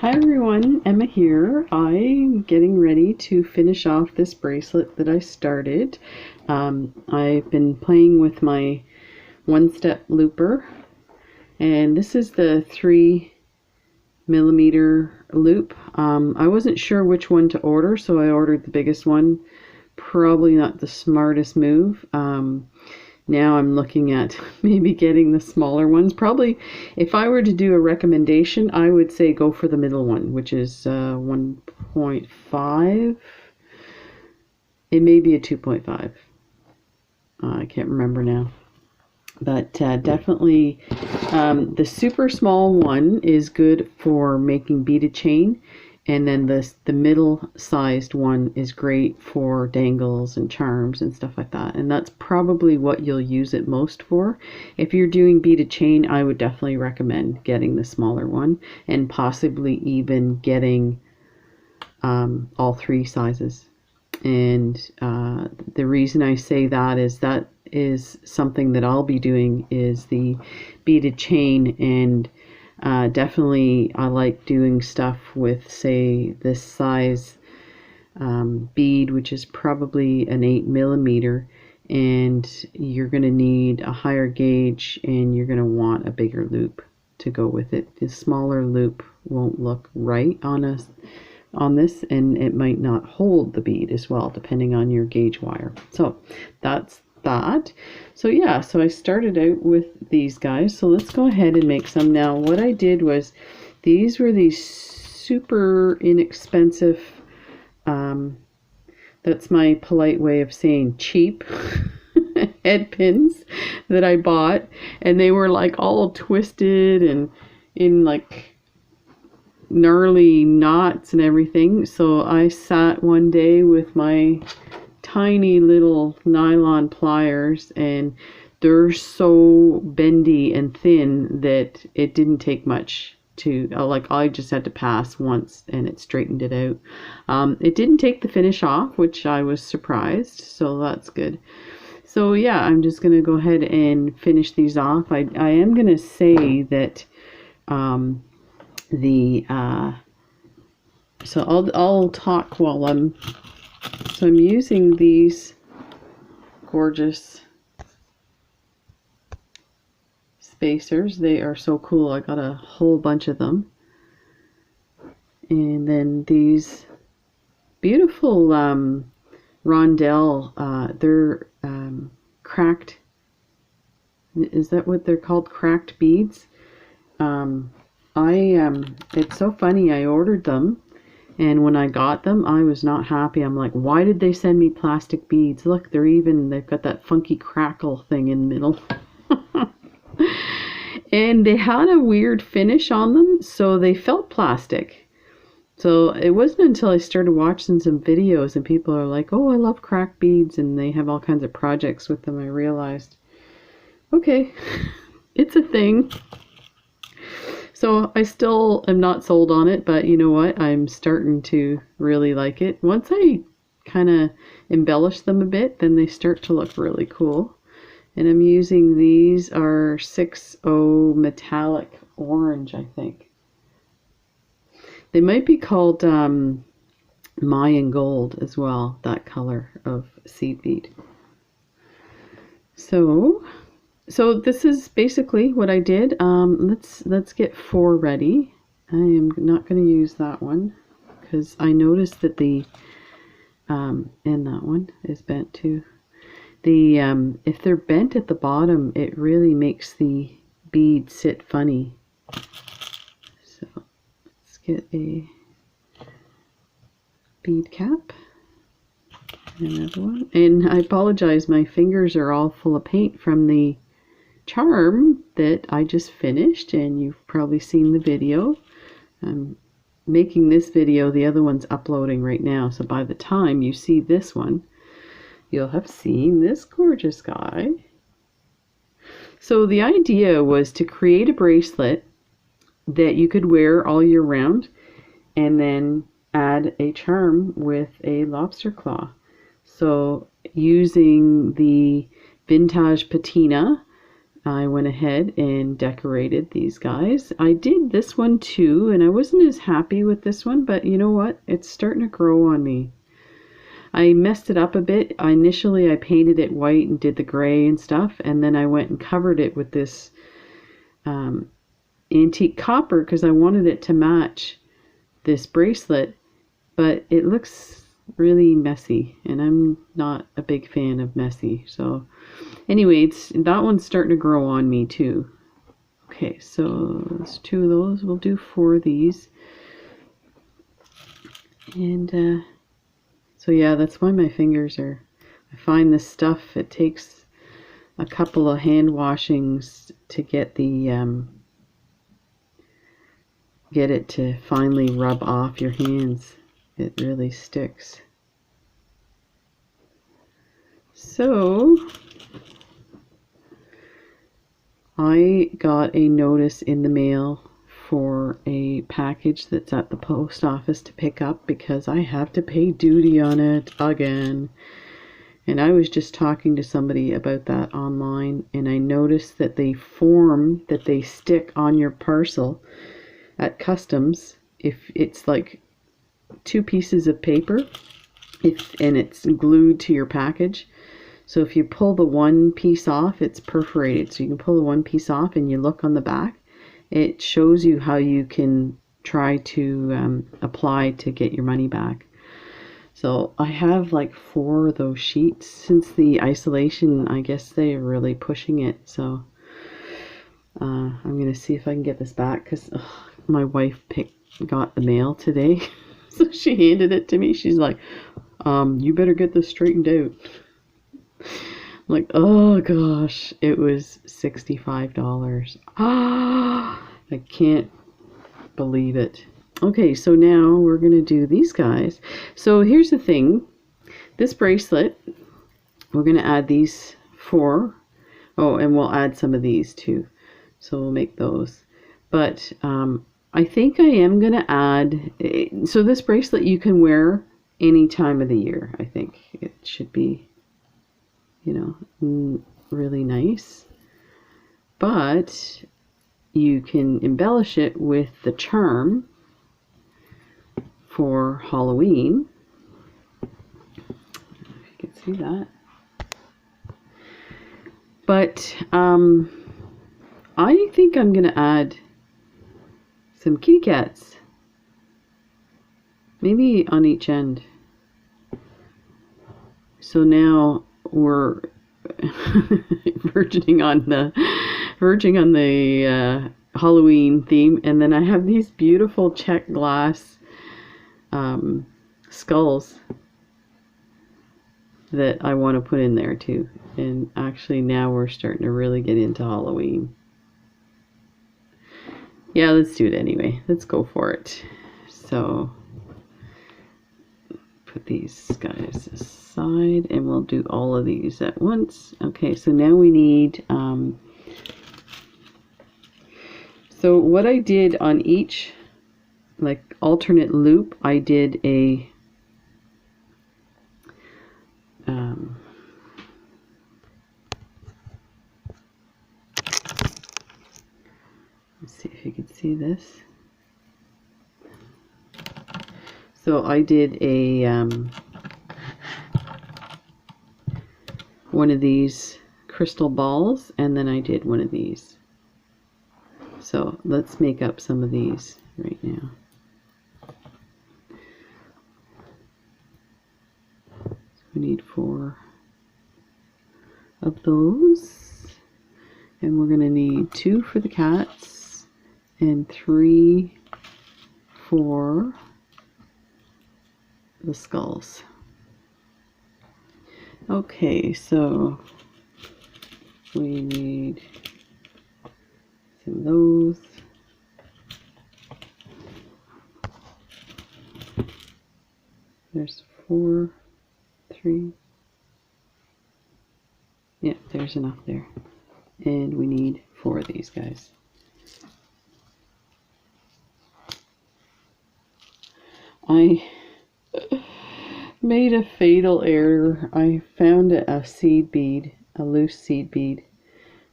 Hi everyone, Emma here. I'm getting ready to finish off this bracelet that I started. I've been playing with my one-step looper, and this is the 3mm loop. I wasn't sure which one to order, so I ordered the biggest one. Probably not the smartest move. Now I'm looking at maybe getting the smaller ones. Probably, if I were to do a recommendation, I would say go for the middle one, which is 1.5. It may be a 2.5. I can't remember now. But definitely the super small one is good for making beaded chain. And then the middle sized one is great for dangles and charms and stuff like that. And that's probably what you'll use it most for. If you're doing beaded chain, I would definitely recommend getting the smaller one and possibly even getting all three sizes. And the reason I say that is something that I'll be doing is the beaded chain, and definitely I like doing stuff with, say, this size bead, which is probably an 8mm, and you're going to need a higher gauge and you're going to want a bigger loop to go with it. The smaller loop won't look right on this, and it might not hold the bead as well, depending on your gauge wire. So that's that. So yeah, so I started out with these guys. So let's go ahead and make some. Now what I did was, these were these super inexpensive, that's my polite way of saying cheap, head pins that I bought, and they were like all twisted and in like gnarly knots and everything. So I sat one day with my tiny little nylon pliers, and they're so bendy and thin that it didn't take much to like, I just had to pass once and it straightened it out. It didn't take the finish off, which I was surprised, so that's good. So yeah, I'm just gonna go ahead and finish these off. I am gonna say that so I'll talk while I'm using these gorgeous spacers. They are so cool. I got a whole bunch of them. And then these beautiful rondelle, they're cracked. Is that what they're called? Cracked beads. It's so funny, I ordered them, and when I got them, I was not happy. I'm like, why did they send me plastic beads? Look, they've got that funky crackle thing in the middle. And they had a weird finish on them, so they felt plastic. So it wasn't until I started watching some videos and people are like, oh, I love cracked beads, and they have all kinds of projects with them, I realized, okay, it's a thing. So I still am not sold on it, but you know what? I'm starting to really like it. Once I kind of embellish them a bit, then they start to look really cool. And I'm using, these are 6.0 metallic orange, I think. They might be called Mayan gold as well, that color of seed bead. So this is basically what I did. Let's get 4 ready. I am not going to use that one because I noticed that the and that one is bent too. The if they're bent at the bottom, it really makes the bead sit funny. So let's get a bead cap. Another one. And I apologize, my fingers are all full of paint from the charm that I just finished, and you've probably seen the video. I'm making this video, the other one's uploading right now, so by the time you see this one, you'll have seen this gorgeous guy. So the idea was to create a bracelet that you could wear all year round, and then add a charm with a lobster claw. So using the vintage patina I went ahead and decorated these guys. I did this one too, and I wasn't as happy with this one, but you know what? It's starting to grow on me. I messed it up a bit. Initially, I painted it white and did the gray and stuff, and then I went and covered it with this antique copper because I wanted it to match this bracelet, but it looks really messy, and I'm not a big fan of messy. So anyway, that one's starting to grow on me too. Okay, so there's 2 of those. We'll do 4 of these. And so yeah, that's why my fingers are, I find this stuff, it takes a couple of hand washings to get the get it to finally rub off your hands. It really sticks. So I got a notice in the mail for a package that's at the post office to pick up because I have to pay duty on it again. And I was just talking to somebody about that online, and I noticed that the form that they stick on your parcel at customs, if it's like 2 pieces of paper, and it's glued to your package. So if you pull the one piece off, it's perforated. So you can pull the one piece off and you look on the back. It shows you how you can try to apply to get your money back. So I have like 4 of those sheets. Since the isolation, I guess they're really pushing it. So I'm going to see if I can get this back because my wife got the mail today. So she handed it to me. She's like, you better get this straightened out. I'm like, oh gosh, it was $65. I can't believe it. Okay, so now we're going to do these guys. So here's the thing. This bracelet, we're going to add these 4. Oh, and we'll add some of these too. So we'll make those. But I think I am going to add, so this bracelet you can wear any time of the year. I think it should be, you know, really nice. But you can embellish it with the charm for Halloween. If you can see that. But I think I'm going to add some kitty cats. Maybe on each end. So now we're verging on the Halloween theme, and then I have these beautiful check glass skulls that I want to put in there too. And actually now we're starting to really get into Halloween. Yeah, let's do it anyway. Let's go for it. So put these guys aside and we'll do all of these at once. Okay, so now we need so what I did on each like alternate loop, I did a let's see if you can see this. So I did a one of these crystal balls, and then I did one of these. So let's make up some of these right now. So we need 4 of those, and we're going to need 2 for the cats and 3 for the skulls. Okay, so we need some of those. There's 4, 3. Yeah, there's enough there. And we need 4 of these guys. I made a fatal error. I found a seed bead, a loose seed bead,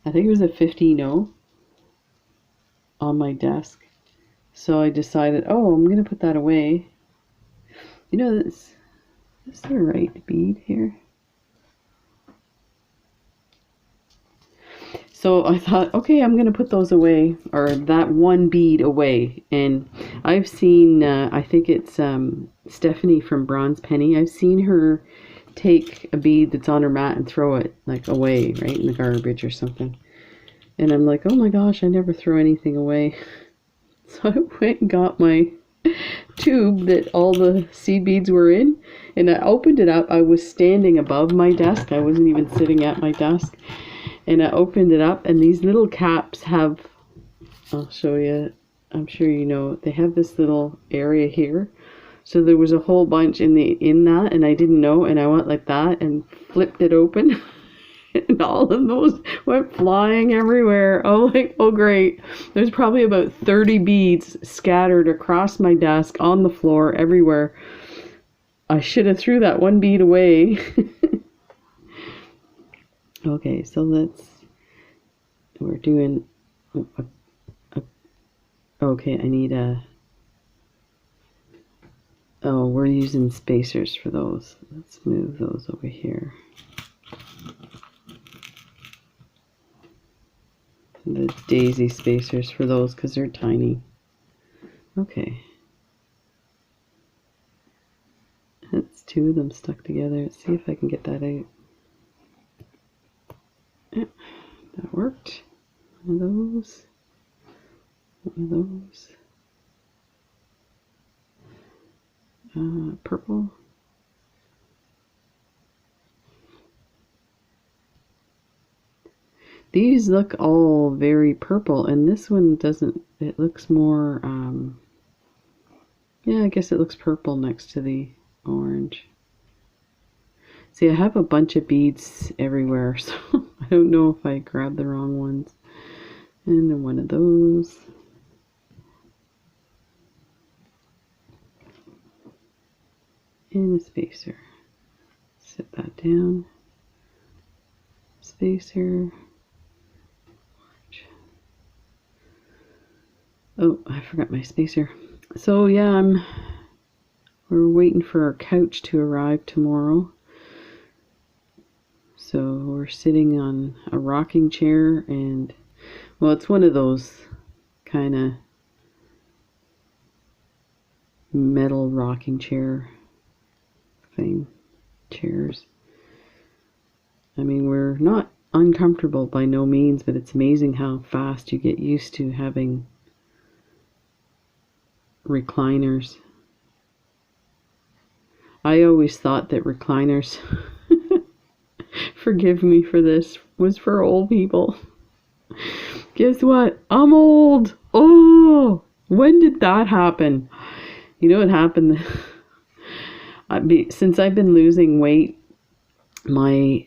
I think it was a 15-0 on my desk. So I decided, oh, I'm going to put that away. You know, is the right bead here? So I thought, okay, I'm going to put those away, or that one bead away. And I've seen, I think it's Stephanie from Bronze Penny. I've seen her take a bead that's on her mat and throw it like away, right, in the garbage or something. And I'm like, oh my gosh, I never throw anything away. So I went and got my tube that all the seed beads were in, and I opened it up. I was standing above my desk. I wasn't even sitting at my desk. And I opened it up, and these little caps have, I'll show you, I'm sure you know, they have this little area here. So there was a whole bunch in that, and I didn't know, and I went like that and flipped it open. And all of those went flying everywhere. Oh, like, oh great. There's probably about 30 beads scattered across my desk, on the floor, everywhere. I should have threw that one bead away. Okay, so we're doing, okay, I need we're using spacers for those. Let's move those over here. The daisy spacers for those because they're tiny. Okay. That's two of them stuck together. Let's see if I can get that out. Yeah, that worked. One of those. One of those. Purple. These look all very purple, and this one doesn't. It looks more, yeah, I guess it looks purple next to the orange. See, I have a bunch of beads everywhere, so I don't know if I grabbed the wrong ones. And then one of those. And a spacer. Set that down. Spacer. Oh, I forgot my spacer. So yeah, we're waiting for our couch to arrive tomorrow. So we're sitting on a rocking chair, and well, it's one of those kind of metal rocking chair thing, chairs. I mean, we're not uncomfortable by no means, but it's amazing how fast you get used to having recliners. I always thought that recliners, forgive me for this, was for old people. Guess what? I'm old. Oh, when did that happen? You know what happened? Since I've been losing weight, my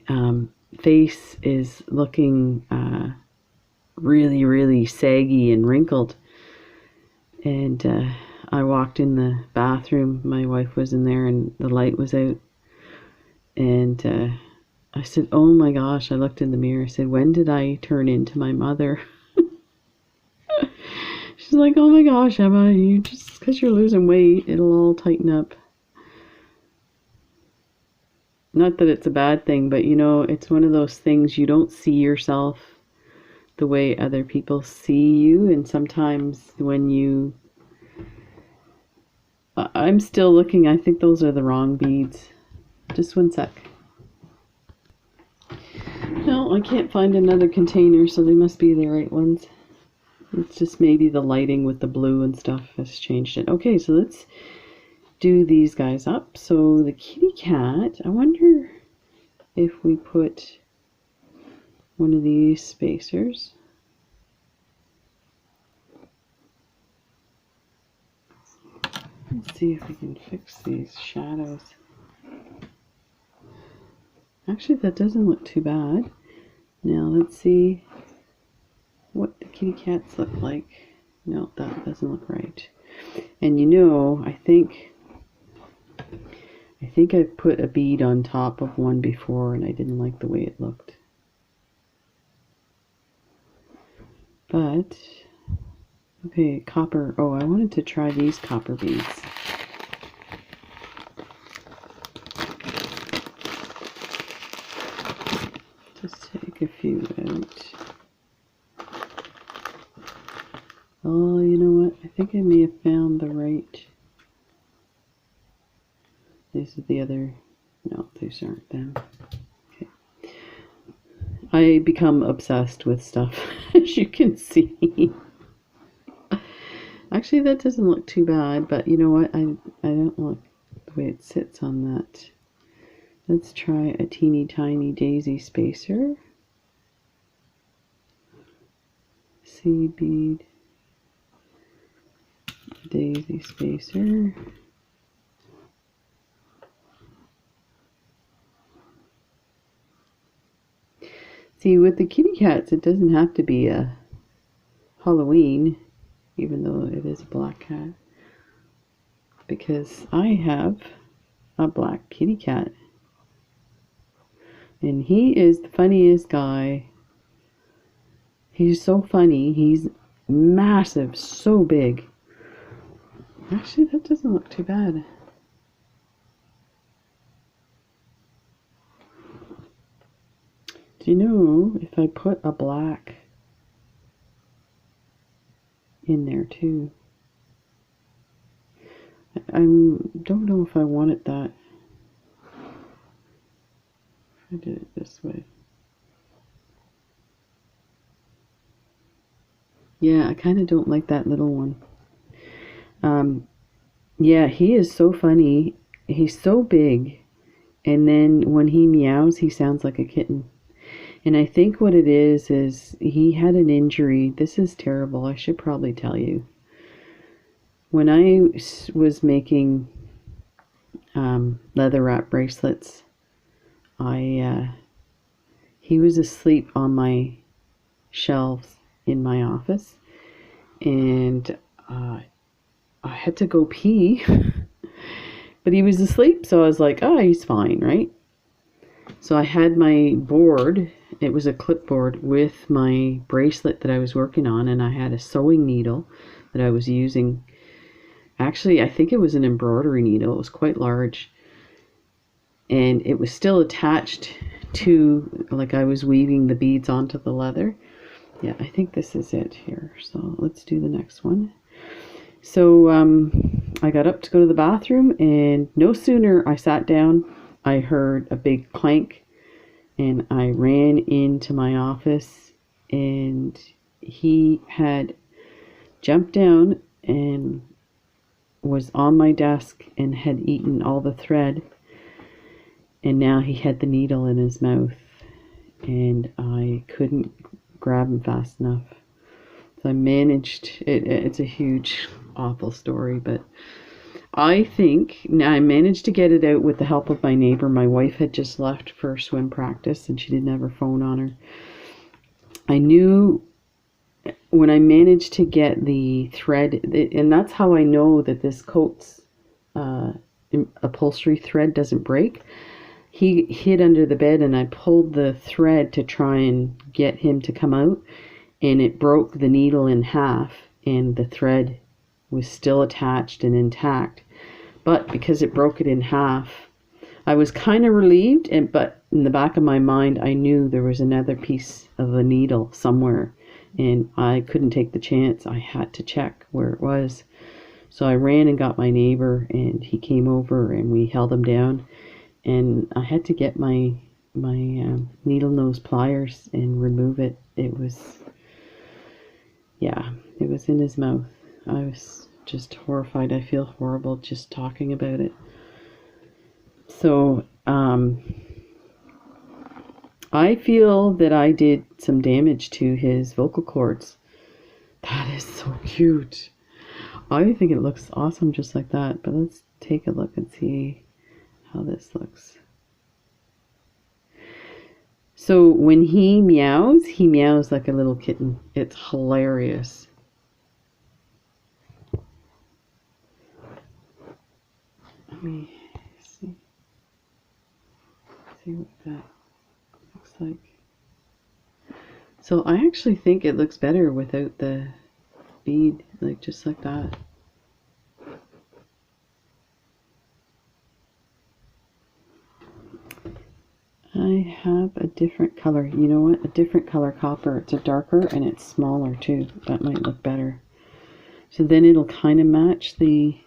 face is looking really, really saggy and wrinkled. And I walked in the bathroom. My wife was in there, and the light was out. And I said, oh my gosh, I looked in the mirror. I said, when did I turn into my mother? She's like, oh my gosh, Emma, you just, because you're losing weight, it'll all tighten up. Not that it's a bad thing, but you know, it's one of those things, you don't see yourself the way other people see you. And sometimes when I'm still looking, I think those are the wrong beads. Just one sec. No, I can't find another container, so they must be the right ones. It's just maybe the lighting with the blue and stuff has changed it. Okay, so let's do these guys up. So the kitty cat, I wonder if we put one of these spacers. Let's see if we can fix these shadows. Actually, that doesn't look too bad. Now let's see what the kitty cats look like. No, that doesn't look right. And you know, I think I put a bead on top of one before, and I didn't like the way it looked. But, okay, copper. Oh, I wanted to try these copper beads. Just take a few out. Oh, you know what? I think I may have found the right. This is the other. No, these aren't them. Okay. I become obsessed with stuff, as you can see. Actually, that doesn't look too bad, but you know what? I don't like the way it sits on that. Let's try a teeny tiny daisy spacer. Seed bead. Daisy spacer. See, with the kitty cats, it doesn't have to be a Halloween, even though it is a black cat, because I have a black kitty cat, and he is the funniest guy. He's so funny. He's massive, so big. Actually, that doesn't look too bad. Do you know if I put a black in there too? I don't know if I want it that. I did it this way. Yeah, I kind of don't like that little one. Yeah, he is so funny. He's so big. And then when he meows, he sounds like a kitten. And I think what it is he had an injury. This is terrible. I should probably tell you. When I was making leather wrap bracelets, he was asleep on my shelves in my office, and I had to go pee, but he was asleep, so I was like, oh, he's fine, right? So I had my board. It was a clipboard with my bracelet that I was working on, and I had a sewing needle that I was using. Actually, I think it was an embroidery needle. It was quite large, and it was still attached to, like, I was weaving the beads onto the leather. Yeah, I think this is it here. So let's do the next one. So I got up to go to the bathroom, and no sooner I sat down, I heard a big clank, and I ran into my office, and he had jumped down and was on my desk and had eaten all the thread, and now he had the needle in his mouth, and I couldn't grab him fast enough. So I managed it. It's a huge, awful story, but I think I managed to get it out with the help of my neighbor. My wife had just left for swim practice, and she didn't have her phone on her. I knew when I managed to get the thread, and that's how I know that this coat's upholstery thread doesn't break. He hid under the bed, and I pulled the thread to try and get him to come out, and it broke the needle in half, and the thread was still attached and intact. But because it broke it in half, I was kind of relieved, but in the back of my mind, I knew there was another piece of a needle somewhere, and I couldn't take the chance. I had to check where it was. So I ran and got my neighbor, and he came over, and we held him down, and I had to get my needle nose pliers and remove it. It was, yeah, it was in his mouth. I was just horrified. I feel horrible just talking about it. So I feel that I did some damage to his vocal cords. That is so cute. I think it looks awesome just like that, but let's take a look and see how this looks. So when he meows like a little kitten. It's hilarious. Let me see what that looks like. So I actually think it looks better without the bead, like just like that. I have a different color. You know what? A different color copper. It's a darker and it's smaller too. That might look better. So then it'll kind of match the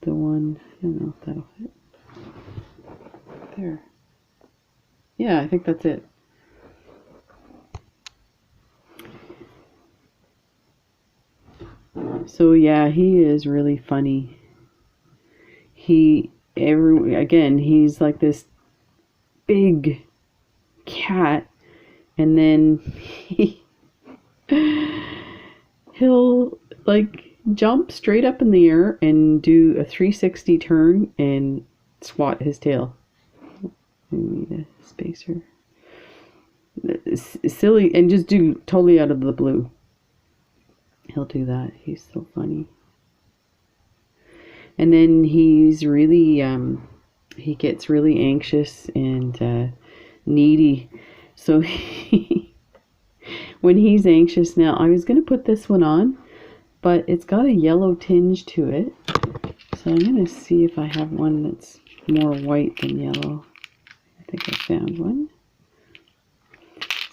one. I don't know if that'll fit. There. Yeah, I think that's it. So yeah, he is really funny. He's like this big cat, and then he'll like jump straight up in the air and do a 360 turn and swat his tail. I need a spacer. It's silly, and just do totally out of the blue. He'll do that. He's so funny. And then he's really, he gets really anxious and needy. So when he's anxious now, I was going to put this one on, but it's got a yellow tinge to it. So I'm going to see if I have one that's more white than yellow. I think I found one.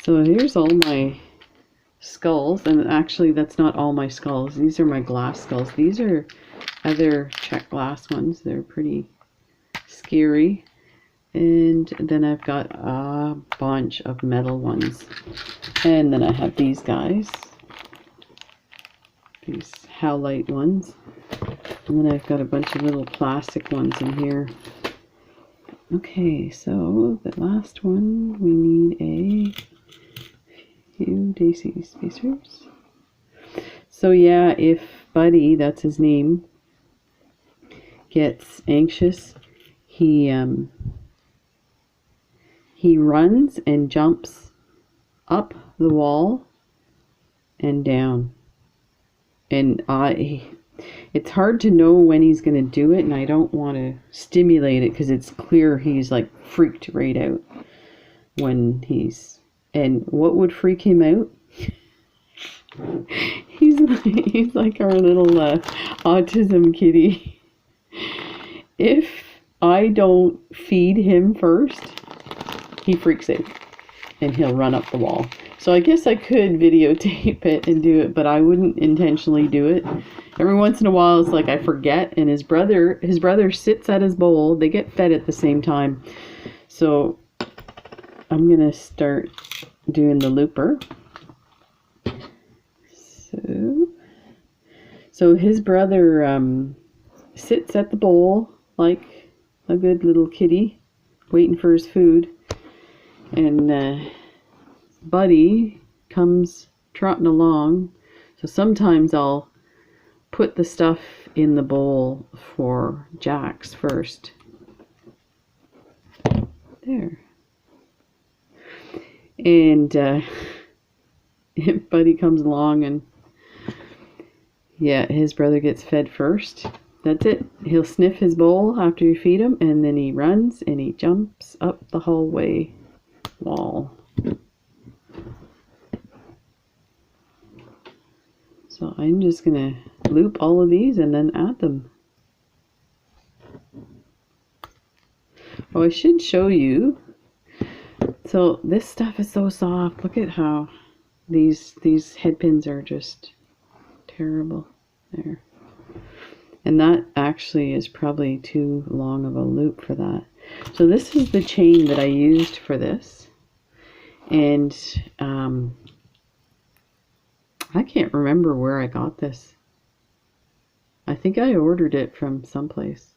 So here's all my skulls, and actually that's not all my skulls. These are my glass skulls. These are other Czech glass ones. They're pretty scary. And then I've got a bunch of metal ones. And then I have these guys. These howlite ones. And then I've got a bunch of little plastic ones in here. Okay, so the last one, we need a few daisy spacers. So yeah, if Buddy, that's his name, gets anxious, he runs and jumps up the wall and down. And it's hard to know when he's going to do it, and I don't want to stimulate it because it's clear he's like freaked right out when he's... And what would freak him out? He's like our little autism kitty. If I don't feed him first, he freaks out and he'll run up the wall. So I guess I could videotape it and do it, but I wouldn't intentionally do it. Every once in a while it's like I forget, and his brother sits at his bowl. They get fed at the same time. So I'm gonna start doing the looper. So his brother sits at the bowl like a good little kitty, waiting for his food, and Buddy comes trotting along. So sometimes I'll put the stuff in the bowl for Jax first. There. And Buddy comes along, and yeah, his brother gets fed first. That's it. He'll sniff his bowl after you feed him, and then he runs and he jumps up the hallway wall. So I'm just gonna loop all of these and then add them. Oh, I should show you. So this stuff is so soft. Look at how these head pins are just terrible. There. And that actually is probably too long of a loop for that. So this is the chain that I used for this. And I can't remember where I got this. I think I ordered it from someplace.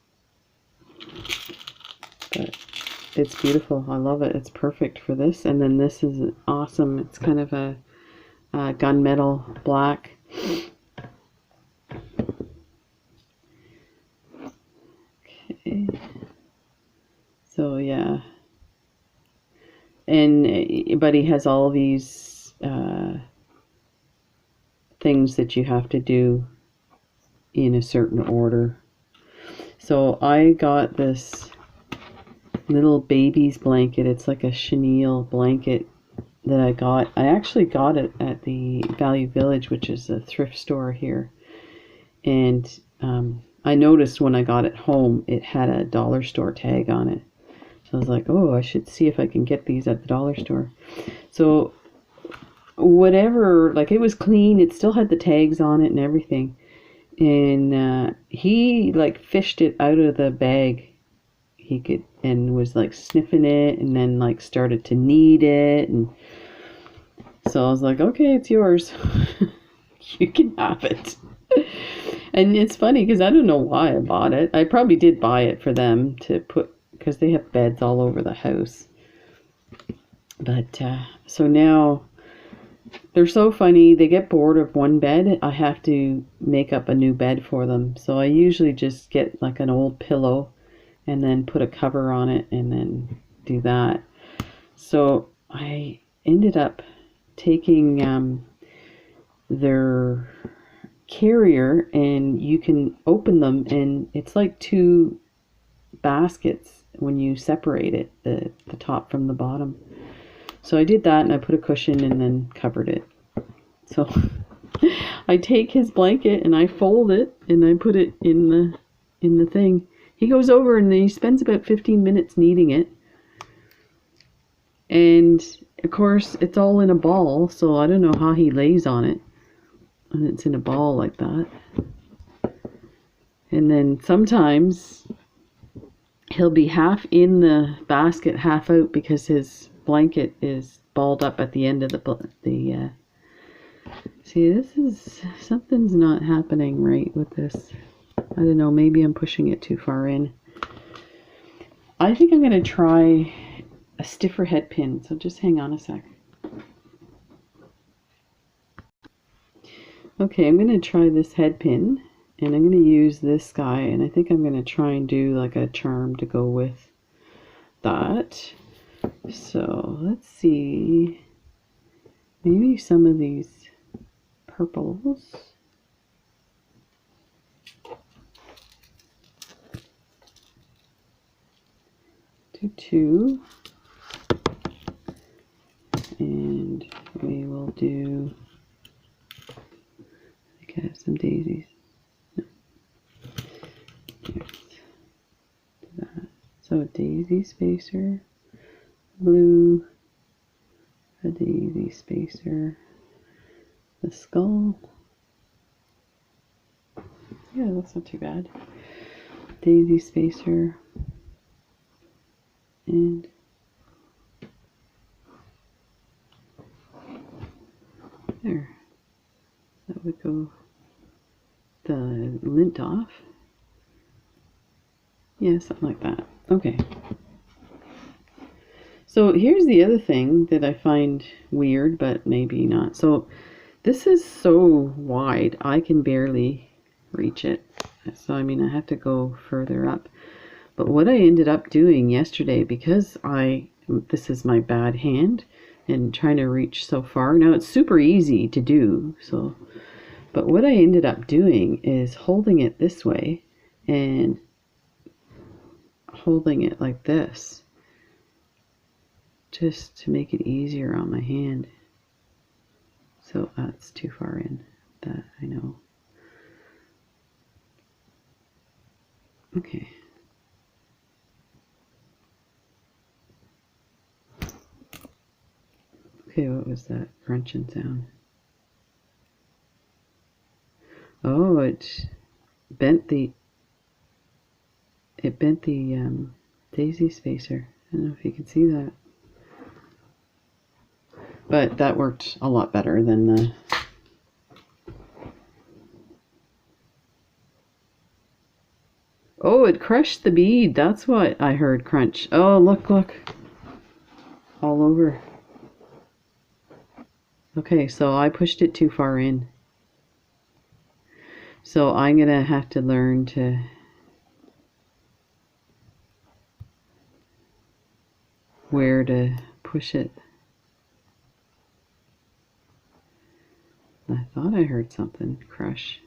But it's beautiful. I love it. It's perfect for this. And then this is awesome. It's kind of a gunmetal black. Okay. So yeah. And Buddy has all these things that you have to do in a certain order. So I got this little baby's blanket. It's like a chenille blanket that I got. I actually got it at the Value Village, which is a thrift store here. And I noticed when I got it home, it had a dollar store tag on it. So I was like, oh, I should see if I can get these at the dollar store. So whatever, like it was clean. It still had the tags on it and everything. And he like fished it out of the bag. He could, and was like sniffing it, and then like started to knead it. And so I was like, okay, it's yours. You can have it. And it's funny because I don't know why I bought it. I probably did buy it for them to put, because they have beds all over the house. But so now they're so funny. They get bored of one bed. I have to make up a new bed for them. So I usually just get like an old pillow and then put a cover on it and then do that. So I ended up taking their carrier, and you can open them, and it's like two baskets when you separate it, the top from the bottom. So I did that, and I put a cushion and then covered it. So I take his blanket and I fold it and I put it in the thing. He goes over and he spends about 15 minutes kneading it. And of course it's all in a ball, so I don't know how he lays on it. And it's in a ball like that. And then sometimes he'll be half in the basket, half out, because his blanket is balled up at the end of the see, this is, something's not happening right with this. I don't know, maybe I'm pushing it too far in. I think I'm going to try a stiffer head pin, so just hang on a sec. Okay, I'm going to try this head pin, and I'm going to use this guy, and I think I'm going to try and do like a charm to go with that. So let's see, maybe some of these purples. Do two, and we will do, I think I have some daisies. No. Yes. Do that. So a daisy spacer, blue, a daisy spacer, the skull. Yeah, that's not too bad. Daisy spacer, and there. That would go the lint off. Yeah, something like that. Okay. So here's the other thing that I find weird, but maybe not. So this is so wide, I can barely reach it. So I mean, I have to go further up. But what I ended up doing yesterday, because this is my bad hand and trying to reach so far. Now it's super easy to do, so, but what I ended up doing is holding it this way and holding it like this, just to make it easier on my hand. So that's too far in, that I know. Okay. Okay, what was that crunching sound? Oh, it bent the daisy spacer. I don't know if you can see that. But that worked a lot better than the... Oh, it crushed the bead. That's what I heard crunch. Oh, look, look. All over. Okay, so I pushed it too far in. So I'm going to have to learn to where to push it. I thought I heard something crush.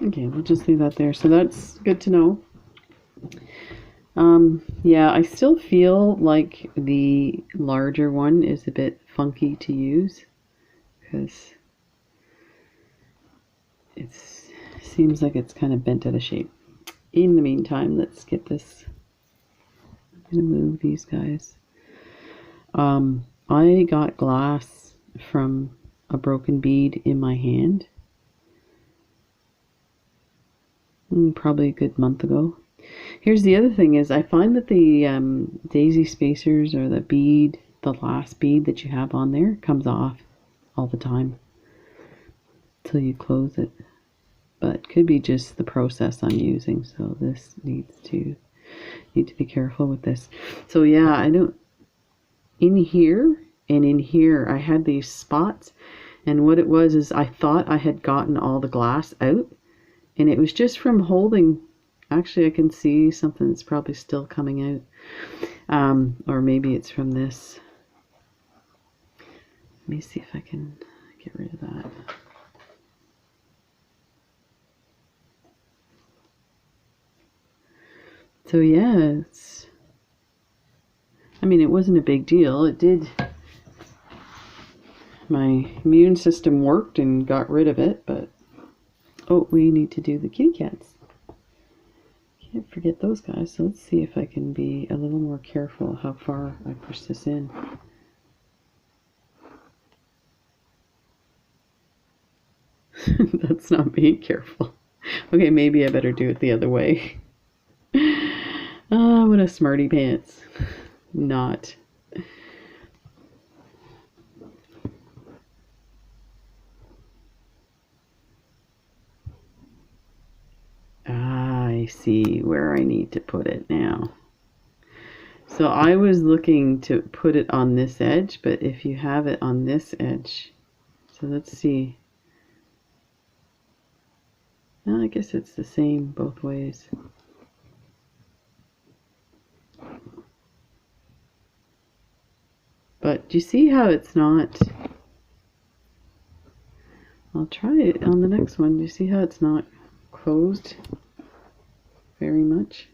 Okay, we'll just leave that there. So that's good to know. Yeah, I still feel like the larger one is a bit funky to use because it seems like it's kind of bent out of shape. In the meantime, let's get this. I'm gonna move these guys. I got glass from a broken bead in my hand probably a good month ago. Here's the other thing is I find that the daisy spacers or the last bead that you have on there comes off all the time till you close it. But could be just the process I'm using, so this need to be careful with this. So yeah, I don't in here and in here I had these spots, and what it was is I thought I had gotten all the glass out, and it was just from holding. Actually, I can see something that's probably still coming out, or maybe it's from this. Let me see if I can get rid of that. So yeah, I mean, it wasn't a big deal. It did. My immune system worked and got rid of it, but oh, we need to do the kitty cats. Can't forget those guys. So let's see if I can be a little more careful how far I push this in. That's not being careful. Okay, maybe I better do it the other way. Ah, what a smarty pants. Not. I see where I need to put it now. So I was looking to put it on this edge, but if you have it on this edge, so let's see. Well, I guess it's the same both ways. But do you see how it's not? I'll try it on the next one. Do you see how it's not closed very much?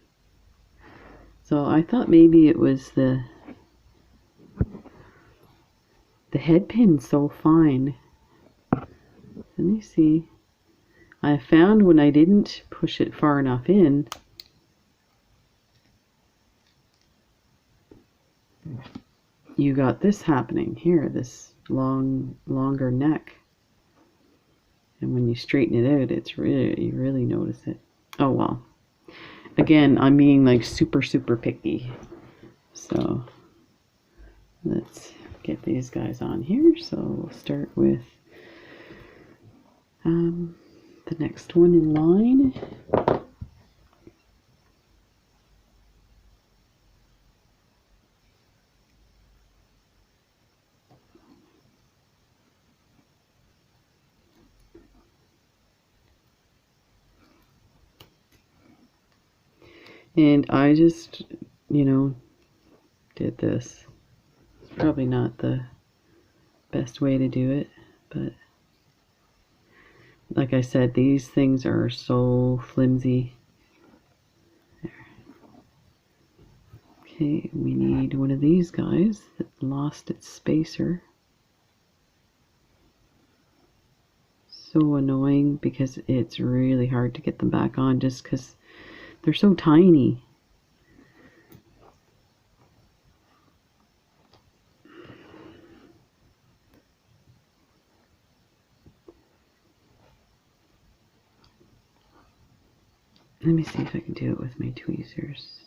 So I thought maybe it was the head pin's so fine. Let me see. I found when I didn't push it far enough in, you got this happening here, this longer neck. And when you straighten it out, it's really, you really notice it. Oh well. Again, I'm being like super picky. So let's get these guys on here. So we'll start with the next one in line. And I just, did this. It's probably not the best way to do it, but like I said, these things are so flimsy. There. Okay, we need one of these guys that lost its spacer. So annoying because it's really hard to get them back on just because they're so tiny. Let me see if I can do it with my tweezers.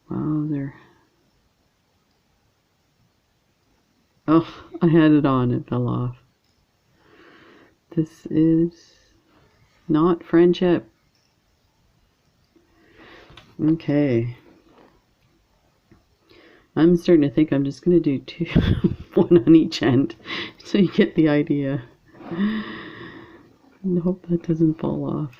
Wow, they're... Oh, I had it on, it fell off. This is not friendship. Okay. I'm starting to think I'm just going to do two, one on each end, so you get the idea. I hope that doesn't fall off.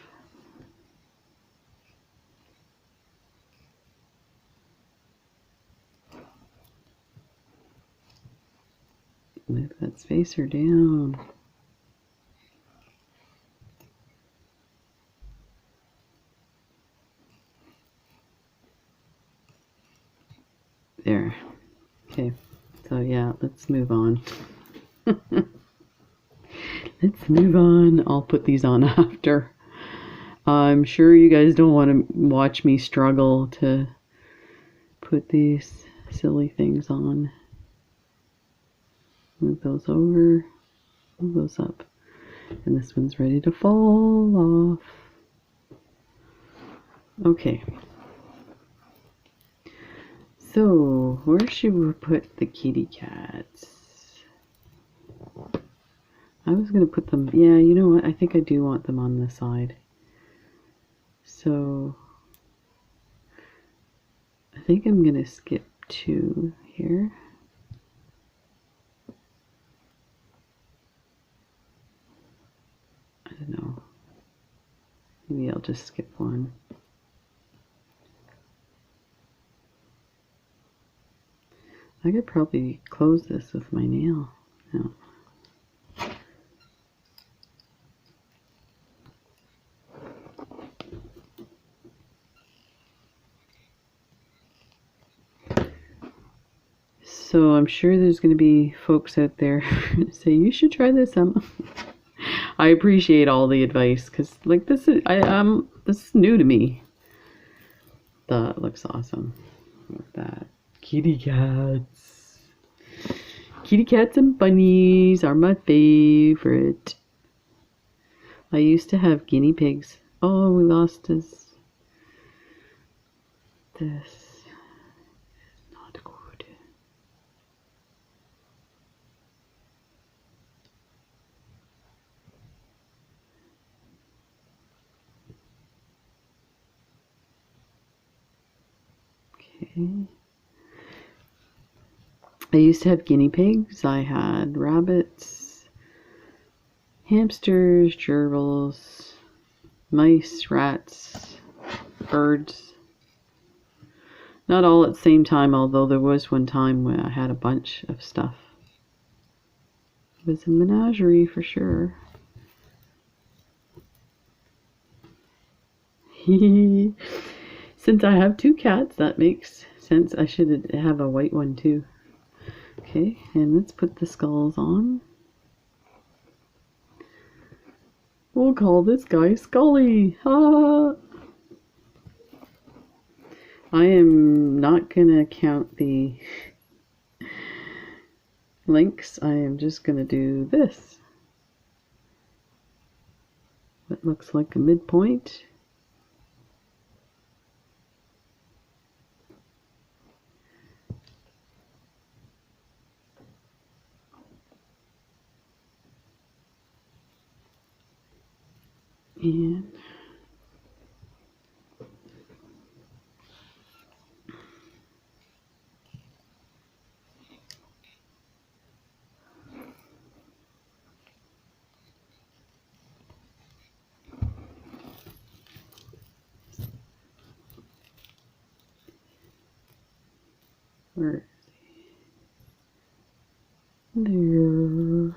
Move that spacer down. There. Okay. So yeah, let's move on. Let's move on. I'll put these on after. I'm sure you guys don't want to watch me struggle to put these silly things on. Move those over. Move those up. And this one's ready to fall off. Okay. So, where should we put the kitty cats? I was going to put them, yeah, you know what? I think I do want them on the side. So, I think I'm going to skip 2 here. I don't know. Maybe I'll just skip 1. I could probably close this with my nail. No. So I'm sure there's going to be folks out there who say, you should try this, Emma. I appreciate all the advice, because like this is this is new to me. That looks awesome. Look at that. Kitty cats. Kitty cats and bunnies are my favorite. I used to have guinea pigs. Oh, we lost this. This is not good. Okay. I used to have guinea pigs. I had rabbits, hamsters, gerbils, mice, rats, birds. Not all at the same time, although there was one time when I had a bunch of stuff. It was a menagerie for sure. Since I have 2 cats, that makes sense. I should have a white one too. Okay, and let's put the skulls on. We'll call this guy Scully. Ha! I am not gonna count the links. I am just gonna do this. That looks like a midpoint. And where is he? There.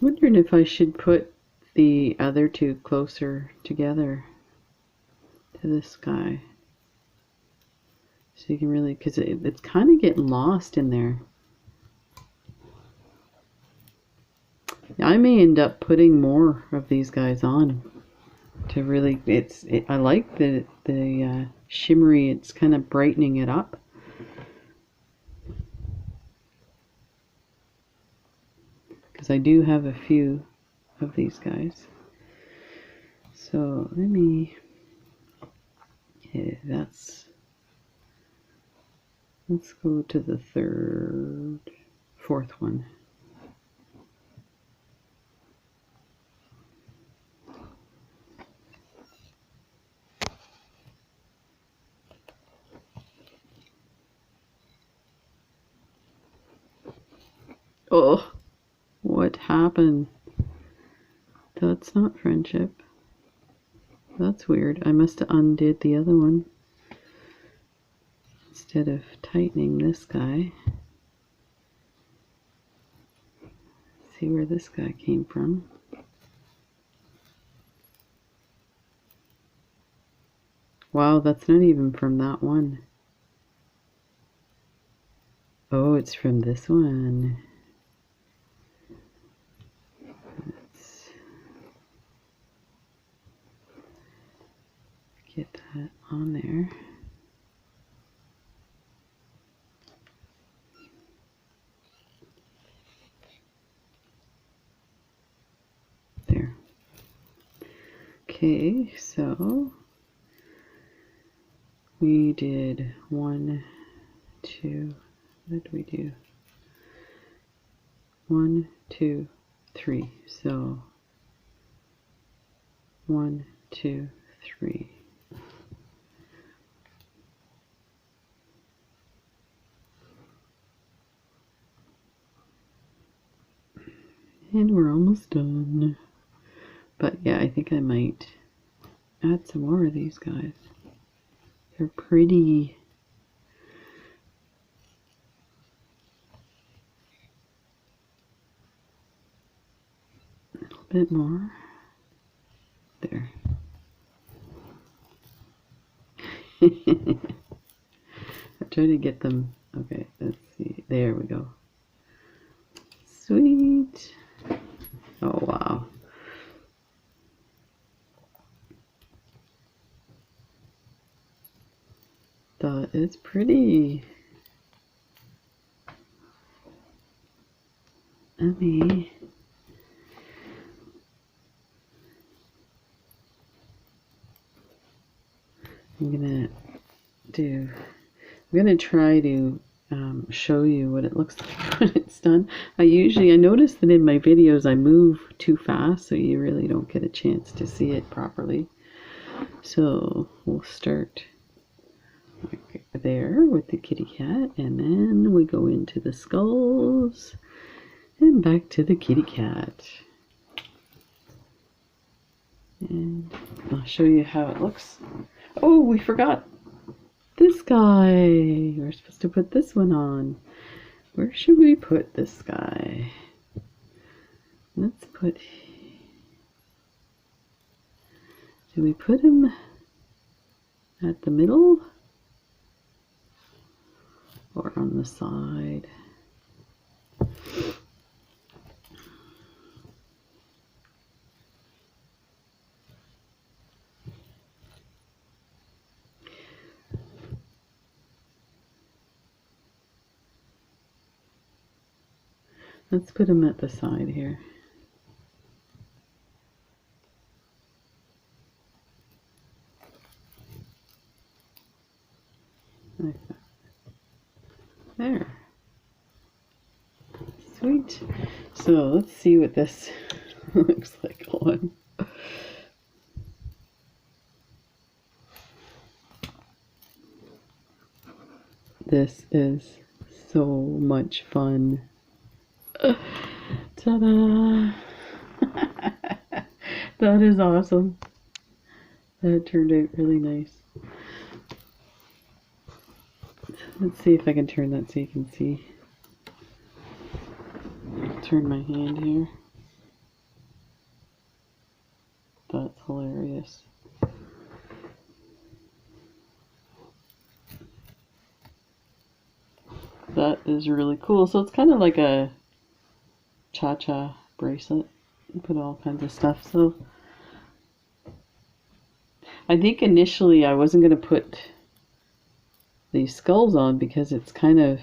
Wondering if I should put the other 2 closer together to this guy, so you can really, because it's kind of getting lost in there. I may end up putting more of these guys on to really, I like the shimmery, it's kind of brightening it up. Because I do have a few of these guys. So let me, okay, let's go to the 4th one. Oh, what happened? That's not friendship. That's weird. I must have undid the other one instead of tightening this guy. see where this guy came from. Wow, that's not even from that one. Oh, it's from this one. Let's get that on there. There. Okay, so we did 1, 2, what did we do? 1, 2, 3. So 1, 2, 3. And we're almost done. But yeah, I think I might add some more of these guys. They're pretty. A little bit more. There. I'm trying to get them. Okay, let's see. There we go. Sweet. Oh, wow. That is pretty. Let me. I'm gonna try to show you what it looks like when it's done. I notice that in my videos I move too fast, so you really don't get a chance to see it properly. So we'll start right there with the kitty cat, and then we go into the skulls and back to the kitty cat. And I'll show you how it looks. Oh, we forgot this guy. We're supposed to put this one on. Where should we put this guy? Let's put... Do we put him at the middle? Or on the side? Let's put him at the side here. Like that. There. Sweet. So let's see what this looks like on. This is so much fun. Ta-da! That is awesome. That turned out really nice. Let's see if I can turn that so you can see. Turn my hand here. That's hilarious. That is really cool. So it's kind of like a cha-cha bracelet. You put all kinds of stuff. So I think initially I wasn't going to put these skulls on because it's kind of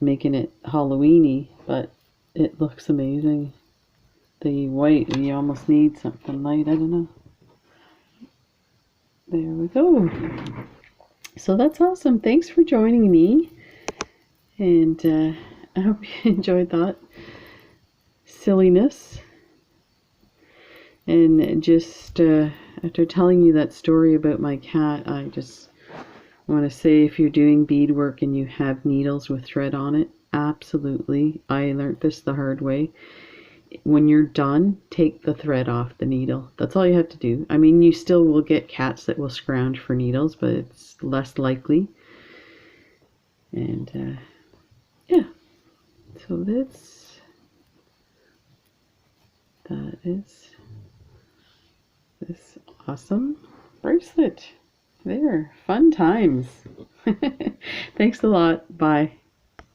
making it Halloween-y, but it looks amazing. The white, you almost need something light. I don't know. There we go. So that's awesome. Thanks for joining me. And I hope you enjoyed that silliness. And just after telling you that story about my cat, I just want to say, if you're doing beadwork and you have needles with thread on it, absolutely. I learned this the hard way. When you're done, take the thread off the needle. That's all you have to do. I mean, you still will get cats that will scrounge for needles, but it's less likely. And yeah, so So that is this awesome bracelet. There, fun times. Thanks a lot. Bye.